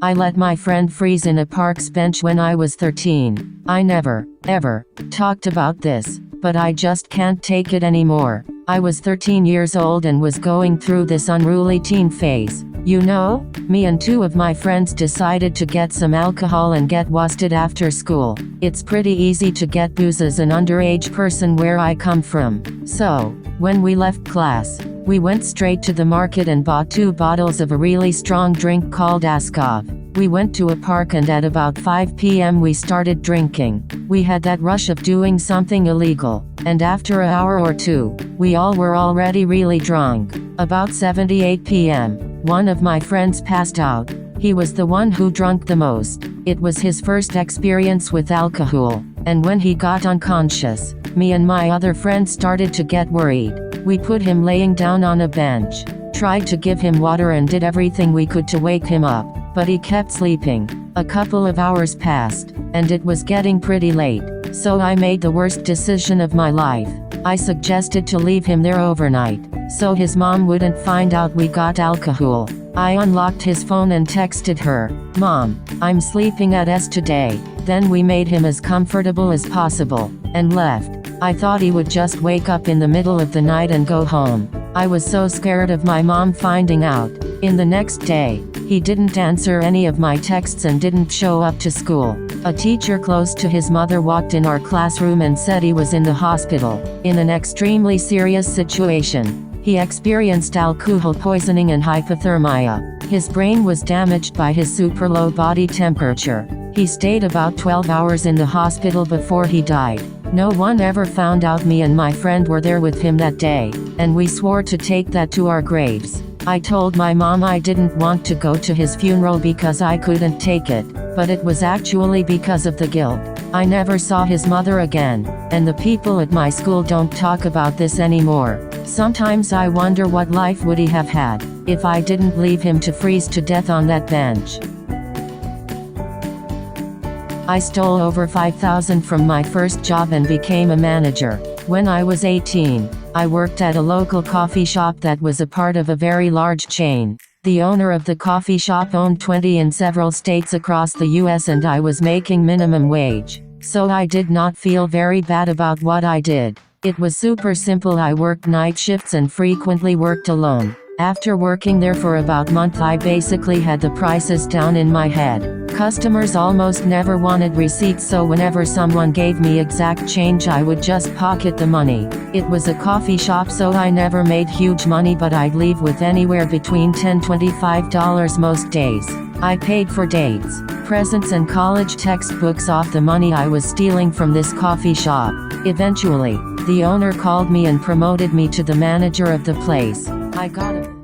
I let my friend freeze in a park's bench when I was 13. I never, ever, talked about this, but I just can't take it anymore. I was 13 years old and was going through this unruly teen phase. You know, me and two of my friends decided to get some alcohol and get wasted after school. It's pretty easy to get booze as an underage person where I come from. So, when we left class, we went straight to the market and bought 2 bottles of a really strong drink called Askov. We went to a park and at about 5 p.m. we started drinking. We had that rush of doing something illegal, and after an hour or two, we all were already really drunk. About 7:08 p.m., one of my friends passed out. He was the one who drank the most. It was his first experience with alcohol, and when he got unconscious, me and my other friend started to get worried. We put him laying down on a bench, tried to give him water and did everything we could to wake him up, but he kept sleeping. A couple of hours passed, and it was getting pretty late, so I made the worst decision of my life. I suggested to leave him there overnight, so his mom wouldn't find out we got alcohol. I unlocked his phone and texted her, "Mom, I'm sleeping at S today." Then we made him as comfortable as possible, and left. I thought he would just wake up in the middle of the night and go home. I was so scared of my mom finding out. In the next day, he didn't answer any of my texts and didn't show up to school. A teacher close to his mother walked in our classroom and said he was in the hospital, in an extremely serious situation. He experienced alcohol poisoning and hypothermia. His brain was damaged by his super low body temperature. He stayed about 12 hours in the hospital before he died. No one ever found out me and my friend were there with him that day, and we swore to take that to our graves. I told my mom I didn't want to go to his funeral because I couldn't take it, but it was actually because of the guilt. I never saw his mother again, and the people at my school don't talk about this anymore. Sometimes I wonder what life would he have had, if I didn't leave him to freeze to death on that bench. I stole over $5,000 from my first job and became a manager. When I was 18, I worked at a local coffee shop that was a part of a very large chain. The owner of the coffee shop owned 20 in several states across the US and I was making minimum wage. So I did not feel very bad about what I did. It was super simple. I worked night shifts and frequently worked alone. After working there for about a month, I basically had the prices down in my head. Customers almost never wanted receipts, so whenever someone gave me exact change I would just pocket the money. It was a coffee shop, so I never made huge money, but I'd leave with anywhere between $10 and $25 most days. I paid for dates, presents and college textbooks off the money I was stealing from this coffee shop. Eventually, the owner called me and promoted me to the manager of the place. I got a